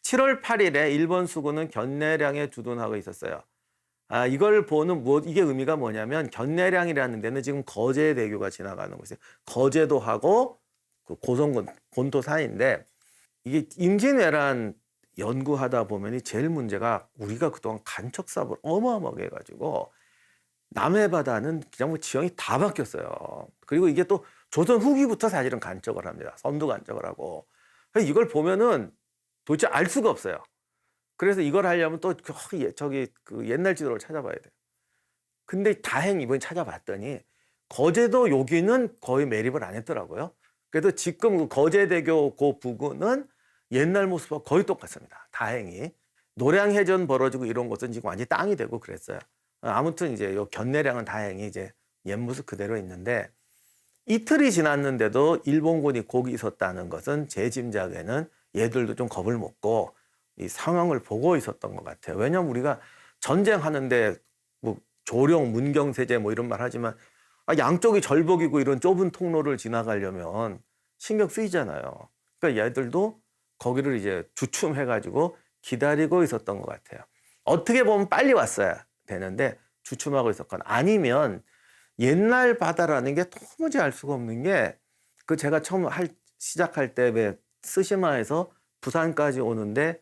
7월 8일에 일본 수군은 견내량에 주둔하고 있었어요. 이걸 보는 이게 의미가 뭐냐면 견내량이라는 데는 지금 거제대교가 지나가는 곳이에요. 거제도하고 그 고성군 본토 사이인데 이게 임진왜란 연구하다 보면이 제일 문제가 우리가 그동안 간척 사업을 어마어마하게 해가지고 남해 바다는 그냥 뭐 지형이 다 바뀌었어요. 그리고 이게 또 조선 후기부터 사실은 간척을 합니다. 선두 간척을 하고. 이걸 보면은 도대체 알 수가 없어요. 그래서 이걸 하려면 또 저기 그 옛날 지도를 찾아봐야 돼요. 근데 다행히 이번에 찾아봤더니 거제도 여기는 거의 매립을 안 했더라고요. 그래서 지금 그 거제대교 그 부근은 옛날 모습과 거의 똑같습니다. 다행히. 노량해전 벌어지고 이런 곳은 지금 완전히 땅이 되고 그랬어요. 아무튼 이제 요 견내량은 다행히 이제 옛 모습 그대로 있는데 이틀이 지났는데도 일본군이 거기 있었다는 것은 제 짐작에는 얘들도 좀 겁을 먹고 이 상황을 보고 있었던 것 같아요. 왜냐하면 우리가 전쟁하는데 뭐 조령, 문경세제 뭐 이런 말 하지만 양쪽이 절벽이고 이런 좁은 통로를 지나가려면 신경 쓰이잖아요. 그러니까 얘들도 거기를 이제 주춤해가지고 기다리고 있었던 것 같아요. 어떻게 보면 빨리 왔어야 되는데 주춤하고 있었거나 아니면 옛날 바다라는 게 도무지 알 수가 없는 게 그 제가 처음 시작할 때 왜 스시마에서 부산까지 오는데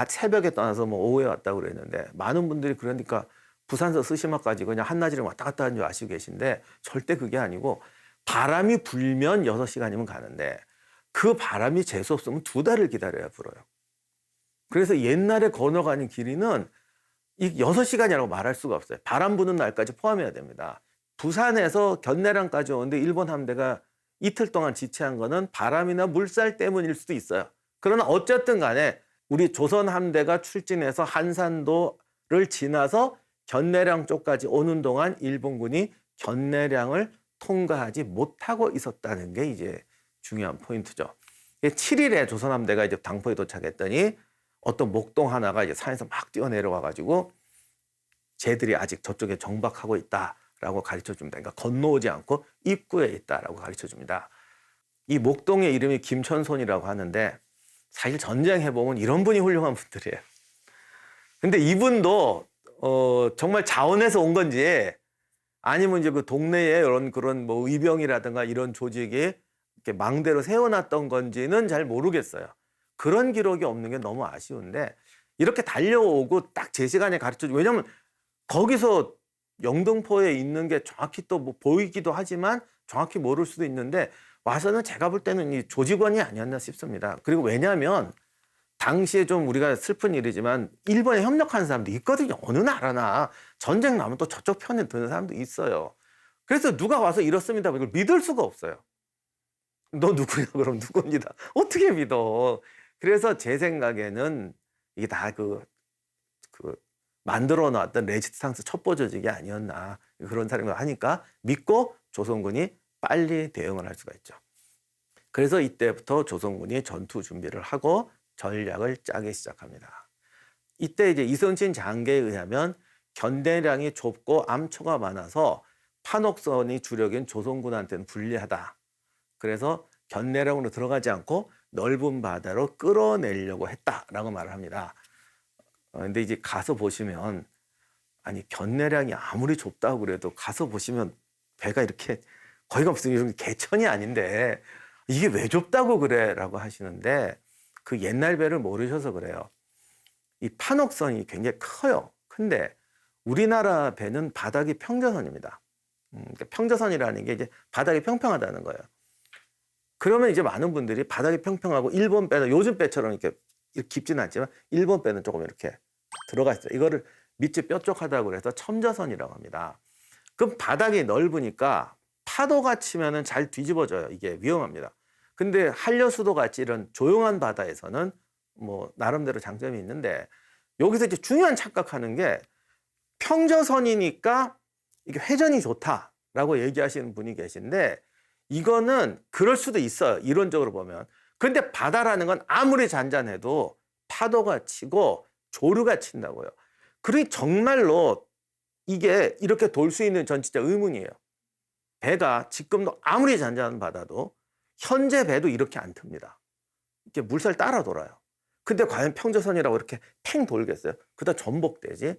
새벽에 떠나서 뭐 오후에 왔다고 그랬는데 많은 분들이 그러니까 부산에서 스시마까지 그냥 한낮이랑 왔다 갔다 하는 줄 아시고 계신데 절대 그게 아니고 바람이 불면 6시간이면 가는데 그 바람이 재수 없으면 2달을 기다려야 불어요. 그래서 옛날에 건너가는 길이는 이 6시간이라고 말할 수가 없어요. 바람 부는 날까지 포함해야 됩니다. 부산에서 견내량까지 오는데 일본 함대가 이틀 동안 지체한 거는 바람이나 물살 때문일 수도 있어요. 그러나 어쨌든 간에 우리 조선 함대가 출진해서 한산도를 지나서 견내량 쪽까지 오는 동안 일본군이 견내량을 통과하지 못하고 있었다는 게 이제 중요한 포인트죠. 7일에 조선 함대가 이제 당포에 도착했더니 어떤 목동 하나가 이제 산에서 막 뛰어내려와 가지고 쟤들이 아직 저쪽에 정박하고 있다라고 가르쳐 줍니다. 그러니까 건너오지 않고 입구에 있다라고 가르쳐 줍니다. 이 목동의 이름이 김천손이라고 하는데 사실 전쟁 해보면 이런 분이 훌륭한 분들이에요. 근데 이분도 정말 자원에서 온 건지 아니면 이제 그 동네에 그런 뭐 의병이라든가 이런 조직이 이렇게 망대로 세워놨던 건지는 잘 모르겠어요. 그런 기록이 없는 게 너무 아쉬운데 이렇게 달려오고 딱 제 시간에 가르쳐주고 왜냐면 거기서 영등포에 있는 게 정확히 또 뭐 보이기도 하지만 정확히 모를 수도 있는데 와서는 제가 볼 때는 이 조직원이 아니었나 싶습니다. 그리고 왜냐하면 당시에 좀 우리가 슬픈 일이지만 일본에 협력하는 사람도 있거든요. 어느 나라나 전쟁 나면 또 저쪽 편에 드는 사람도 있어요. 그래서 누가 와서 이렇습니다. 이걸 믿을 수가 없어요. 너 누구냐? 그럼 누굽니다. 어떻게 믿어? 그래서 제 생각에는 이게 다 만들어 놨던 레지스탕스 첩보 조직이 아니었나 그런 사람을 하니까 믿고 조선군이 빨리 대응을 할 수가 있죠. 그래서 이때부터 조선군이 전투 준비를 하고 전략을 짜기 시작합니다. 이때 이제 이순신 장계에 의하면 견대량이 좁고 암초가 많아서 판옥선이 주력인 조선군한테는 불리하다. 그래서 견내량으로 들어가지 않고 넓은 바다로 끌어내려고 했다라고 말을 합니다. 근데 이제 가서 보시면 아니 견내량이 아무리 좁다고 그래도 가서 보시면 배가 이렇게 거기가 무슨 개천이 아닌데 이게 왜 좁다고 그래? 라고 하시는데 그 옛날 배를 모르셔서 그래요. 이 판옥선이 굉장히 커요. 근데 우리나라 배는 바닥이 평저선입니다. 그러니까 평저선이라는 게 이제 바닥이 평평하다는 거예요. 그러면 이제 많은 분들이 바닥이 평평하고 일본 배는 요즘 배처럼 이렇게 깊지는 않지만 일본 배는 조금 이렇게 들어가 있어요. 이거를 밑이 뾰족하다고 해서 첨저선이라고 합니다. 그럼 바닥이 넓으니까 파도가 치면은 잘 뒤집어져요. 이게 위험합니다. 근데 한려수도 같이 이런 조용한 바다에서는 뭐 나름대로 장점이 있는데 여기서 이제 중요한 착각하는 게 평저선이니까 이게 회전이 좋다라고 얘기하시는 분이 계신데 이거는 그럴 수도 있어요. 이론적으로 보면. 근데 바다라는 건 아무리 잔잔해도 파도가 치고 조류가 친다고요. 그러니 정말로 이게 이렇게 돌 수 있는 전 진짜 의문이에요. 배가 지금도 아무리 잔잔한 바다도 현재 배도 이렇게 안 틉니다. 이렇게 물살 따라 돌아요. 근데 과연 평저선이라고 이렇게 팽 돌겠어요? 그다 전복되지.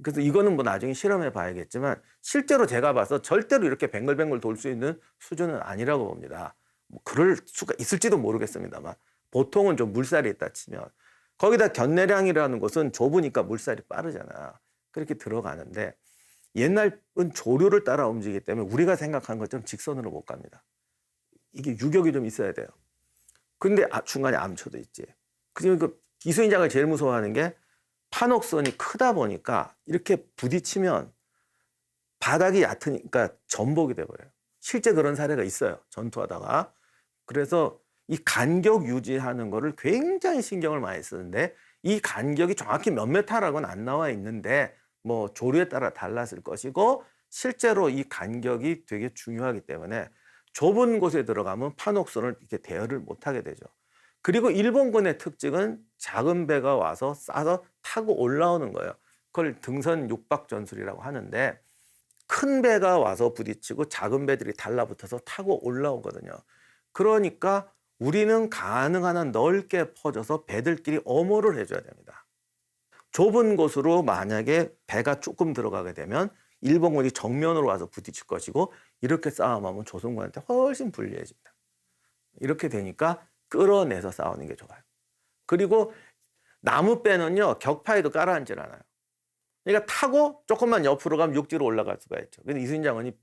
그래서 이거는 뭐 나중에 실험해 봐야겠지만 실제로 제가 봐서 절대로 이렇게 뱅글뱅글 돌 수 있는 수준은 아니라고 봅니다. 뭐 그럴 수가 있을지도 모르겠습니다만 보통은 좀 물살이 있다 치면 거기다 견내량이라는 것은 좁으니까 물살이 빠르잖아. 그렇게 들어가는데 옛날은 조류를 따라 움직이기 때문에 우리가 생각하는 것처럼 직선으로 못 갑니다. 이게 유격이 좀 있어야 돼요. 근데 중간에 암초도 있지. 그러니까 이수인장을 제일 무서워하는 게 판옥선이 크다 보니까 이렇게 부딪히면 바닥이 얕으니까 전복이 돼버려요. 실제 그런 사례가 있어요. 전투하다가. 그래서 이 간격 유지하는 거를 굉장히 신경을 많이 쓰는데 이 간격이 정확히 몇 메타라고는 안 나와 있는데 뭐 조류에 따라 달랐을 것이고 실제로 이 간격이 되게 중요하기 때문에 좁은 곳에 들어가면 판옥선을 이렇게 대여를 못하게 되죠. 그리고 일본군의 특징은 작은 배가 와서 싸서 타고 올라오는 거예요. 그걸 등선 육박 전술이라고 하는데 큰 배가 와서 부딪히고 작은 배들이 달라붙어서 타고 올라오거든요. 그러니까 우리는 가능한 한 넓게 퍼져서 배들끼리 엄호를 해줘야 됩니다. 좁은 곳으로 만약에 배가 조금 들어가게 되면 일본군이 정면으로 와서 부딪힐 것이고 이렇게 싸움하면 조선군한테 훨씬 불리해집니다. 이렇게 되니까 끌어내서 싸우는 게 좋아요. 그리고 나무배는요 격파에도 가라앉질 않아요. 그러니까 타고 조금만 옆으로 가면 육지로 올라갈 수가 있죠. 근데 이순신 장군이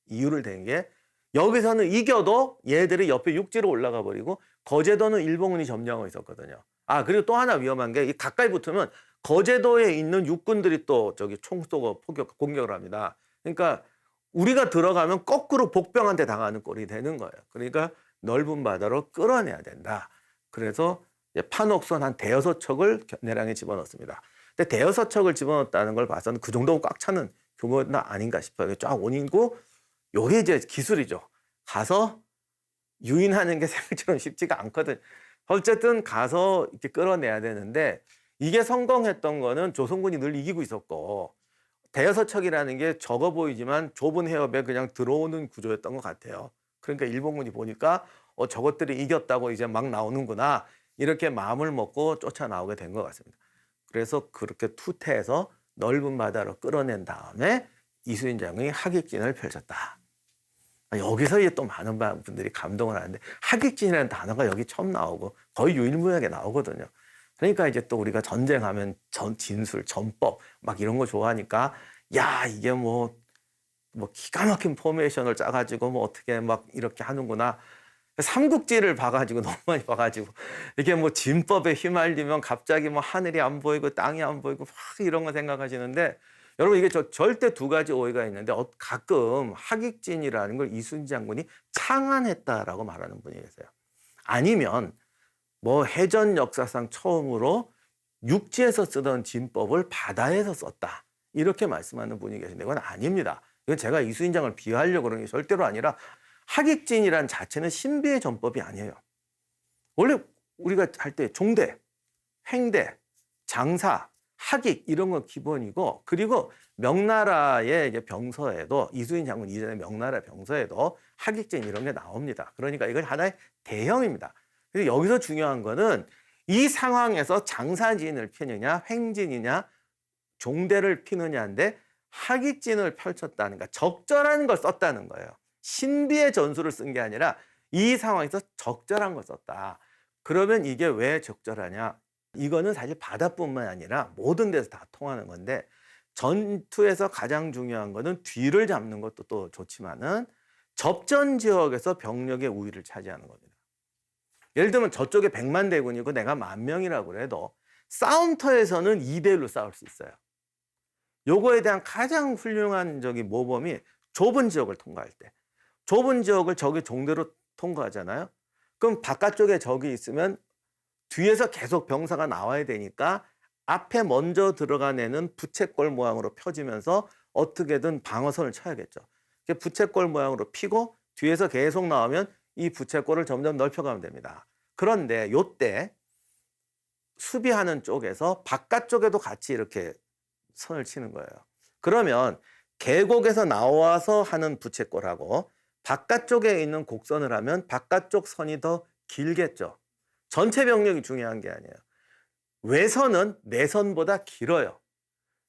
이유를 댄 게 여기서는 이겨도 얘들이 옆에 육지로 올라가 버리고 거제도는 일본군이 점령하고 있었거든요. 아 그리고 또 하나 위험한 게 가까이 붙으면 거제도에 있는 육군들이 또 저기 총 쏘고 공격을 합니다. 그러니까 우리가 들어가면 거꾸로 복병한테 당하는 꼴이 되는 거예요. 그러니까 넓은 바다로 끌어내야 된다. 그래서 판옥선 한 대여섯 척을 견내량에 집어넣습니다. 근데 대여섯 척을 집어넣었다는 걸 봐서는 그 정도 꽉 차는 규모나 아닌가 싶어요. 쫙 온이고 요게 이제 기술이죠. 가서 유인하는 게 생각처럼 쉽지가 않거든. 어쨌든 가서 이렇게 끌어내야 되는데 이게 성공했던 거는 조선군이 늘 이기고 있었고 대여섯 척이라는 게 적어 보이지만 좁은 해협에 그냥 들어오는 구조였던 것 같아요. 그러니까 일본군이 보니까 저것들이 이겼다고 이제 막 나오는구나 이렇게 마음을 먹고 쫓아 나오게 된 것 같습니다. 그래서 그렇게 투태해서 넓은 바다로 끌어낸 다음에 이순신 장군이 하객진을 펼쳤다. 여기서 이제 또 많은 분들이 감동을 하는데 하객진이라는 단어가 여기 처음 나오고 거의 유일무이하게 나오거든요. 그러니까 이제 또 우리가 전쟁하면 진술, 전법 막 이런 거 좋아하니까 야 이게 뭐 기가 막힌 포메이션을 짜가지고 뭐 어떻게 막 이렇게 하는구나. 삼국지를 봐가지고 너무 많이 봐가지고 이게 뭐 진법에 휘말리면 갑자기 뭐 하늘이 안 보이고 땅이 안 보이고 막 이런 거 생각하시는데 여러분 이게 절대 두 가지 오해가 있는데 가끔 하객진이라는 걸 이순신 장군이 창안했다라고 말하는 분이 계세요. 아니면 뭐 해전 역사상 처음으로 육지에서 쓰던 진법을 바다에서 썼다. 이렇게 말씀하는 분이 계신데 이건 아닙니다. 이건 제가 이순신 장을 비하하려고 그러는 게 절대로 아니라 하객진이란 자체는 신비의 전법이 아니에요. 원래 우리가 할 때 종대, 횡대, 장사, 하객 이런 건 기본이고 그리고 명나라의 이제 병서에도 이순신 장군 이전의 명나라 병서에도 하객진 이런 게 나옵니다. 그러니까 이건 하나의 대형입니다. 그래서 여기서 중요한 거는 이 상황에서 장사진을 피느냐 횡진이냐 종대를 피느냐인데 하객진을 펼쳤다는 거 적절한 걸 썼다는 거예요. 신비의 전술을 쓴 게 아니라 이 상황에서 적절한 걸 썼다. 그러면 이게 왜 적절하냐? 이거는 사실 바다뿐만 아니라 모든 데서 다 통하는 건데 전투에서 가장 중요한 거는 뒤를 잡는 것도 또 좋지만은 접전 지역에서 병력의 우위를 차지하는 겁니다. 예를 들면 저쪽에 100만 대군이고 내가 10,000명이라고 해도 싸움터에서는 2대1로 싸울 수 있어요. 요거에 대한 가장 훌륭한 모범이 좁은 지역을 통과할 때. 좁은 지역을 적이 종대로 통과하잖아요. 그럼 바깥쪽에 적이 있으면 뒤에서 계속 병사가 나와야 되니까 앞에 먼저 들어간 애는 부채꼴 모양으로 펴지면서 어떻게든 방어선을 쳐야겠죠. 부채꼴 모양으로 피고 뒤에서 계속 나오면 이 부채꼴을 점점 넓혀가면 됩니다. 그런데 요때 수비하는 쪽에서 바깥쪽에도 같이 이렇게 선을 치는 거예요. 그러면 계곡에서 나와서 하는 부채꼴하고 바깥쪽에 있는 곡선을 하면 바깥쪽 선이 더 길겠죠. 전체 병력이 중요한 게 아니에요. 외선은 내선보다 길어요.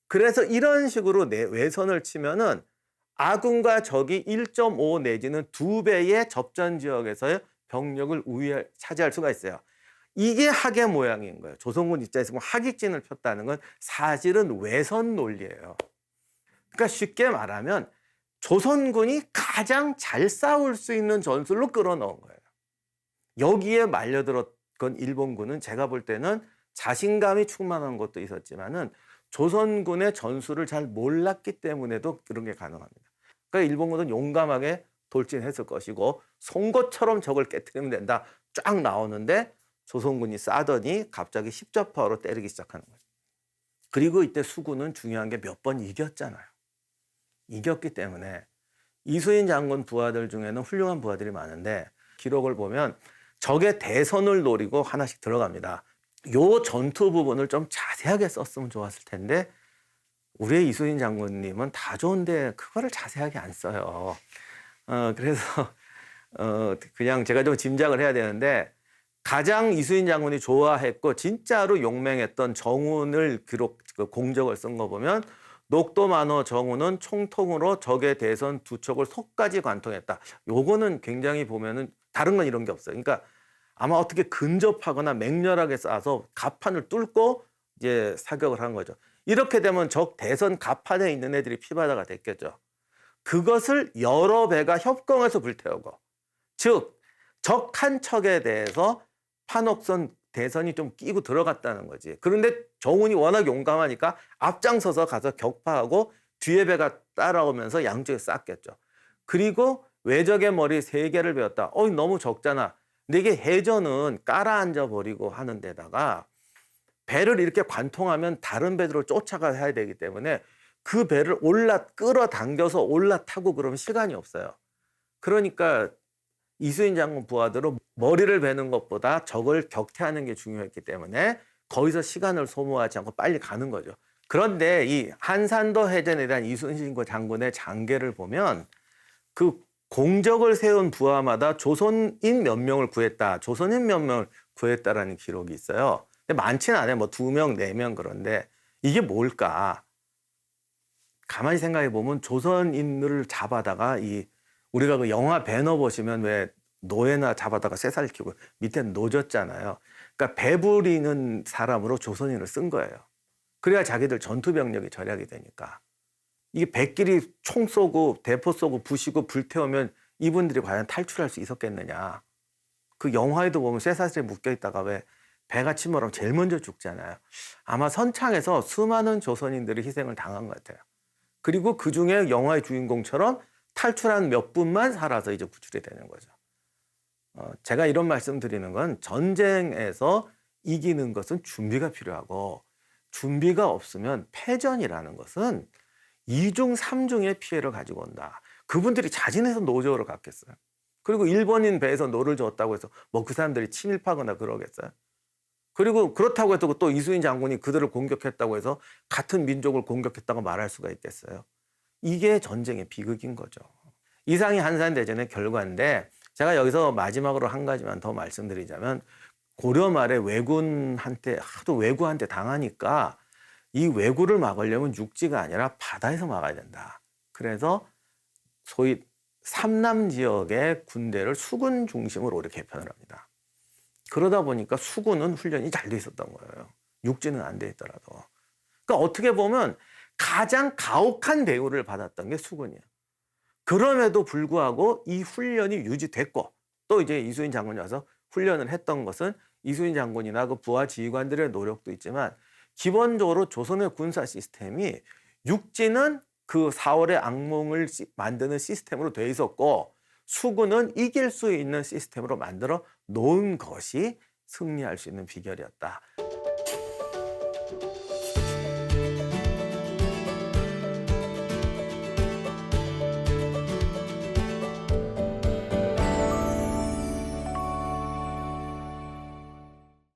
그래서 이런 식으로 외선을 치면은 아군과 적이 1.5 내지는 2배의 접전 지역에서의 병력을 차지할 수가 있어요. 이게 학의 모양인 거예요. 조선군 입장에서 학익진을 폈다는 건 사실은 외선 논리예요. 그러니까 쉽게 말하면 조선군이 가장 잘 싸울 수 있는 전술로 끌어넣은 거예요. 여기에 말려들었건 일본군은 제가 볼 때는 자신감이 충만한 것도 있었지만은 조선군의 전술을 잘 몰랐기 때문에도 그런 게 가능합니다. 그러니까 일본군은 용감하게 돌진했을 것이고 송곳처럼 적을 깨트리면 된다. 쫙 나오는데 조선군이 싸더니 갑자기 십자파로 때리기 시작하는 거예요. 그리고 이때 수군은 중요한 게 몇 번 이겼잖아요. 이겼기 때문에 이수인 장군 부하들 중에는 훌륭한 부하들이 많은데 기록을 보면 적의 대선을 노리고 하나씩 들어갑니다. 요 전투 부분을 좀 자세하게 썼으면 좋았을 텐데 우리의 이수인 장군님은 다 좋은데 그거를 자세하게 안 써요. 그래서 그냥 제가 좀 짐작을 해야 되는데 가장 이수인 장군이 좋아했고 진짜로 용맹했던 정훈을 공적을 쓴 거 보면 녹도만호 정훈은 총통으로 적의 대선 두 척을 속까지 관통했다. 요거는 굉장히 보면은 다른 건 이런 게 없어요. 그러니까 아마 어떻게 근접하거나 맹렬하게 쏴서 갑판을 뚫고 이제 사격을 한 거죠. 이렇게 되면 적 대선 갑판에 있는 애들이 피바다가 됐겠죠. 그것을 여러 배가 협공해서 불태우고, 즉 적 한 척에 대해서 판옥선 대선이 좀 끼고 들어갔다는 거지. 그런데 정훈이 워낙 용감하니까 앞장서서 가서 격파하고 뒤에 배가 따라오면서 양쪽에 쌌겠죠. 그리고 외적의 머리 3개를 베었다. 너무 적잖아. 근데 이게 해전은 깔아앉아 버리고 하는 데다가 배를 이렇게 관통하면 다른 배들을 쫓아가야 되기 때문에 그 배를 끌어당겨서 올라타고 그러면 시간이 없어요. 그러니까 이수인 장군 부하들은 머리를 베는 것보다 적을 격퇴하는 게 중요했기 때문에 거기서 시간을 소모하지 않고 빨리 가는 거죠. 그런데 이 한산도 해전에 대한 이수인 장군의 장계를 보면 그 공적을 세운 부하마다 조선인 몇 명을 구했다. 조선인 몇 명을 구했다라는 기록이 있어요. 근데 많지는 않아요. 뭐 2명, 4명 그런데 이게 뭘까? 가만히 생각해 보면 조선인을 잡아다가 우리가 그 영화 배너 보시면 왜 노예나 잡아다가 쇠살 키고 밑에 노졌잖아요. 그러니까 배 부리는 사람으로 조선인을 쓴 거예요. 그래야 자기들 전투 병력이 절약이 되니까. 이게 배끼리 총 쏘고 대포 쏘고 부시고 불태우면 이분들이 과연 탈출할 수 있었겠느냐. 그 영화에도 보면 쇠사슬에 묶여 있다가 왜 배가 침몰하면 제일 먼저 죽잖아요. 아마 선창에서 수많은 조선인들이 희생을 당한 것 같아요. 그리고 그중에 영화의 주인공처럼 탈출한 몇 분만 살아서 이제 구출이 되는 거죠. 제가 이런 말씀 드리는 건 전쟁에서 이기는 것은 준비가 필요하고 준비가 없으면 패전이라는 것은 2중, 3중의 피해를 가지고 온다. 그분들이 자진해서 노조를 갔겠어요. 그리고 일본인 배에서 노를 줬다고 해서 뭐 그 사람들이 침입하거나 그러겠어요. 그리고 그렇다고 해도 또 이수인 장군이 그들을 공격했다고 해서 같은 민족을 공격했다고 말할 수가 있겠어요. 이게 전쟁의 비극인 거죠. 이상이 한산대전의 결과인데 제가 여기서 마지막으로 한 가지만 더 말씀드리자면 고려 말에 하도 왜구한테 당하니까 이 왜구를 막으려면 육지가 아니라 바다에서 막아야 된다. 그래서 소위 삼남 지역의 군대를 수군 중심으로 이렇게 개편을 합니다. 그러다 보니까 수군은 훈련이 잘 돼 있었던 거예요. 육지는 안 돼 있더라도. 그러니까 어떻게 보면 가장 가혹한 대우를 받았던 게 수군이에요. 그럼에도 불구하고 이 훈련이 유지됐고 또 이제 이수인 장군이 와서 훈련을 했던 것은 이수인 장군이나 그 부하 지휘관들의 노력도 있지만 기본적으로 조선의 군사 시스템이 육지는 그 4월의 악몽을 만드는 시스템으로 돼 있었고 수군은 이길 수 있는 시스템으로 만들어 놓은 것이 승리할 수 있는 비결이었다.